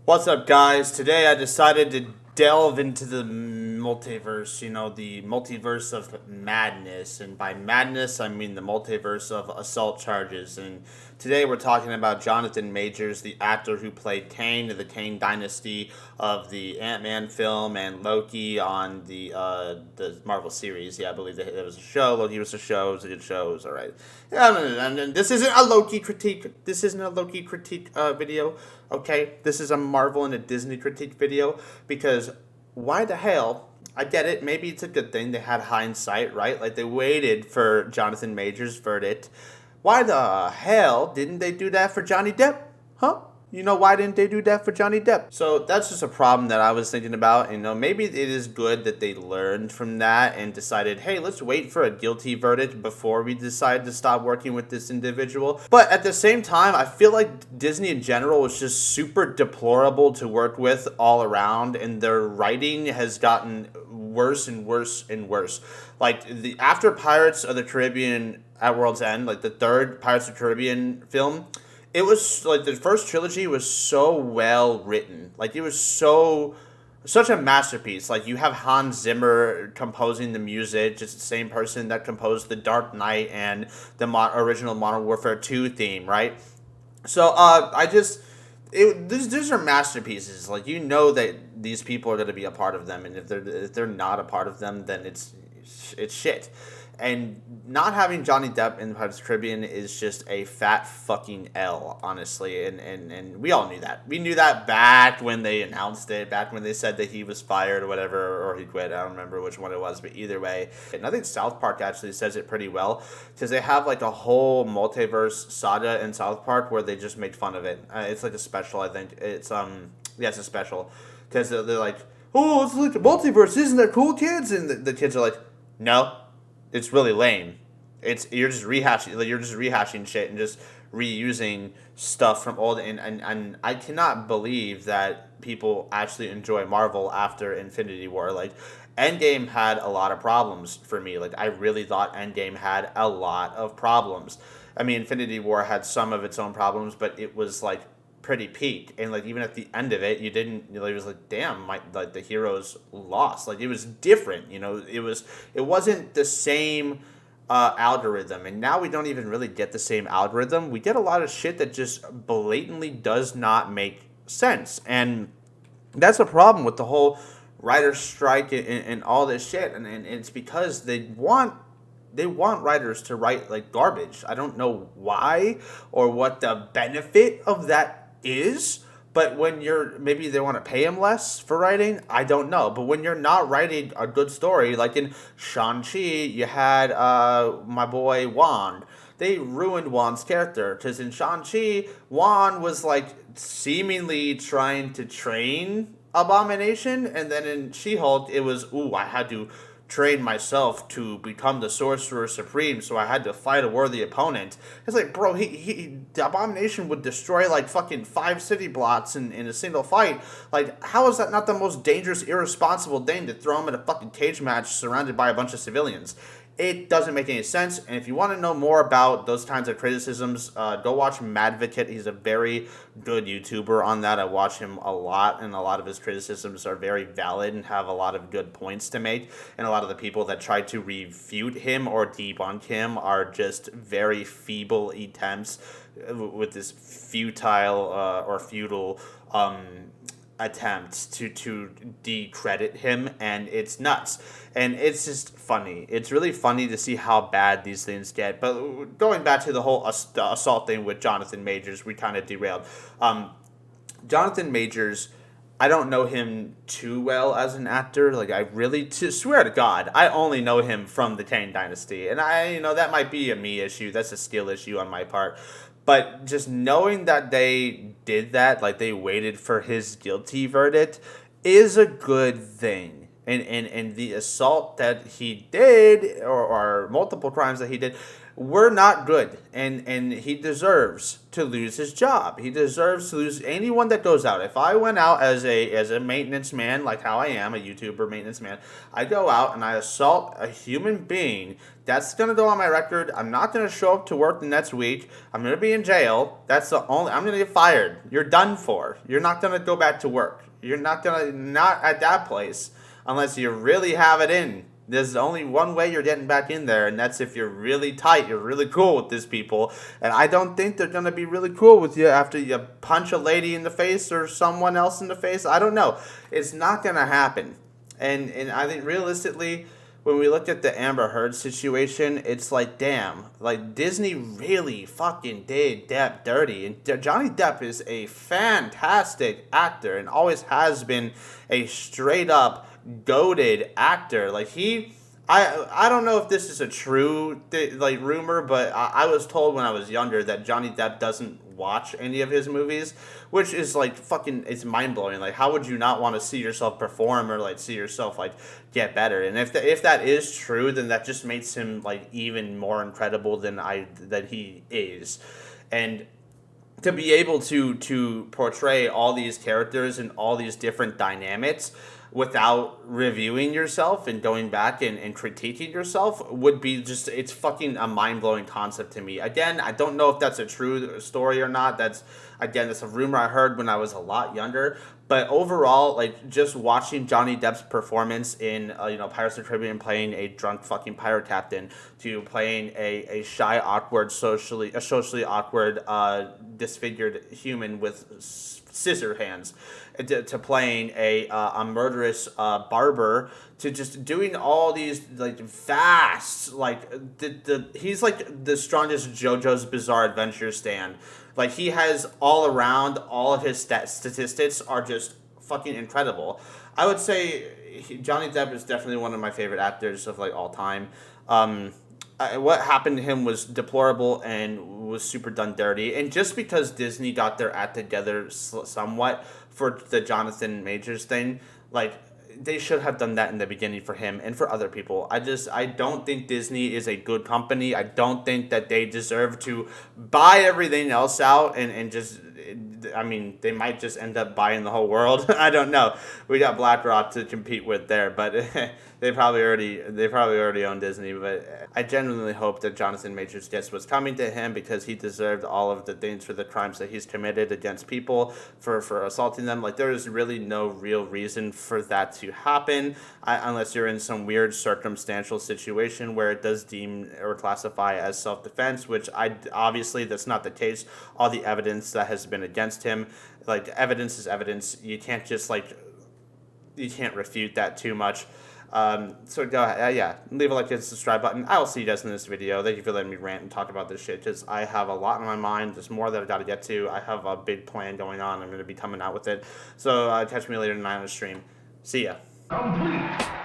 What's up, guys? Today I decided to delve into the multiverse, the multiverse of madness. And by madness, I mean the multiverse of assault charges. And today we're talking about Jonathan Majors, the actor who played Kang in the Kang Dynasty of the Ant-Man film and Loki on the Marvel series. Yeah, I believe that it was a show. Loki was a show. It was a good show. It was all right. Yeah, and this isn't a Loki critique. This isn't a Loki critique video. Okay, this is a Marvel and a Disney critique video because why the hell? I get it. Maybe it's a good thing they had hindsight, right? Like they waited for Jonathan Majors' verdict. Why the hell didn't they do that for Johnny Depp? Huh? Why didn't they do that for Johnny Depp? So that's just a problem that I was thinking about. Maybe it is good that they learned from that and decided, hey, let's wait for a guilty verdict before we decide to stop working with this individual. But at the same time, I feel like Disney in general was just super deplorable to work with all around, and their writing has gotten worse and worse and worse. Like the after Pirates of the Caribbean at World's End, like the third Pirates of the Caribbean film, it was like the first trilogy was so well written. Like it was such a masterpiece. Like you have Hans Zimmer composing the music, just the same person that composed The Dark Knight and the original Modern Warfare 2 theme, right? So these are masterpieces. Like that these people are going to be a part of them, and if they're not a part of them, then it's shit. And not having Johnny Depp in Pirates of the Caribbean is just a fat fucking L, honestly. And we all knew that. We knew that back when they announced it, back when they said that he was fired or whatever, or he quit. I don't remember which one it was, but either way. And I think South Park actually says it pretty well, because they have like a whole multiverse saga in South Park where they just make fun of it. It's like a special, I think. It's a special. Because they're like, oh, it's like the multiverse. Isn't that cool, kids? And the kids are like, no. It's really lame. You're just rehashing shit and just reusing stuff from old, and I cannot believe that people actually enjoy Marvel after Infinity War. Like Endgame had a lot of problems for me. Like I really thought Endgame had a lot of problems. I mean, Infinity War had some of its own problems, but it was like pretty peak, and like even at the end of it, you didn't, it was like, damn, like the heroes lost. Like it was different, it wasn't the same algorithm, and now we don't even really get the same algorithm. We get a lot of shit that just blatantly does not make sense, and that's a problem with the whole writer strike and all this shit, and it's because they want writers to write like garbage. I don't know why or what the benefit of that is, but when maybe they want to pay him less for writing, I don't know. But when you're not writing a good story, like in Shang-Chi, you had my boy Wand. They ruined Wand's character, because in Shang-Chi, Wand was like seemingly trying to train Abomination, and then in She-Hulk, it was, ooh, I had to train myself to become the Sorcerer Supreme, so I had to fight a worthy opponent. It's like, bro, the Abomination would destroy like fucking 5 city blocks in a single fight. Like, how is that not the most dangerous, irresponsible thing, to throw him in a fucking cage match surrounded by a bunch of civilians? It doesn't make any sense. And if you want to know more about those kinds of criticisms, go watch Madvocate. He's a very good YouTuber on that. I watch him a lot, and a lot of his criticisms are very valid and have a lot of good points to make. And a lot of the people that try to refute him or debunk him are just very feeble attempts with this futile or futile attempt to decredit him, and it's nuts, and it's just funny. It's really funny to see how bad these things get. But going back to the whole assault thing with Jonathan Majors, we kind of derailed. Jonathan Majors, I don't know him too well as an actor. Like, I really, to swear to God, I only know him from the Kang Dynasty. And that might be a me issue. That's a skill issue on my part. But just knowing that they did that, like they waited for his guilty verdict, is a good thing. And the assault that he did, or multiple crimes that he did, we're not good, and he deserves to lose his job. He deserves to lose anyone that goes out. If I went out as a maintenance man, like how I am, a YouTuber maintenance man, I go out and I assault a human being. That's gonna go on my record. I'm not gonna show up to work the next week. I'm gonna be in jail. That's the only. I'm gonna get fired. You're done for. You're not gonna go back to work. You're not at that place unless you really have it in. There's only one way you're getting back in there, and that's if you're really tight, you're really cool with these people. And I don't think they're going to be really cool with you after you punch a lady in the face or someone else in the face. I don't know. It's not going to happen. And I think realistically, when we look at the Amber Heard situation, it's like, damn, like Disney really fucking did Depp dirty. And Johnny Depp is a fantastic actor and always has been a straight up goated actor. Like I don't know if this is a true rumor, but I was told when I was younger that Johnny Depp doesn't watch any of his movies, which is like fucking, it's mind blowing. Like, how would you not want to see yourself perform or like see yourself like get better? And if that is true, then that just makes him like even more incredible than he is. And to be able to portray all these characters and all these different dynamics without reviewing yourself and going back and critiquing yourself would be just, it's fucking a mind-blowing concept to me. Again, I don't know if that's a true story or not. That's a rumor I heard when I was a lot younger. But overall, like, just watching Johnny Depp's performance in, Pirates of the Caribbean, playing a drunk fucking pirate captain, to playing a shy, awkward, socially awkward, disfigured human with scissor hands, to playing a murderous barber, to just doing all these like vast, like he's like the strongest JoJo's Bizarre Adventure stand. Like, he has all around, all of his statistics are just fucking incredible. I would say Johnny Depp is definitely one of my favorite actors of like all time. What happened to him was deplorable and was super done dirty. And just because Disney got their act together somewhat for the Jonathan Majors thing, like, they should have done that in the beginning for him and for other people. I don't think Disney is a good company. I don't think that they deserve to buy everything else out and just, I mean, they might just end up buying the whole world. I don't know. We got BlackRock to compete with there, but they probably already own Disney. But I genuinely hope that Jonathan Majors gets what's coming to him, because he deserved all of the things for the crimes that he's committed against people, for assaulting them. Like, there is really no real reason for that to happen, unless you're in some weird circumstantial situation where it does deem or classify as self-defense, which obviously that's not the case. All the evidence that has been against him, like, evidence is evidence. You can't just you can't refute that too much. So go ahead, leave a like and subscribe button. I will see you guys in this video. Thank you for letting me rant and talk about this shit, because I have a lot on my mind. There's more that I've got to get to. I have a big plan going on. I'm going to be coming out with it. So catch me later tonight on the stream. See ya. Complete.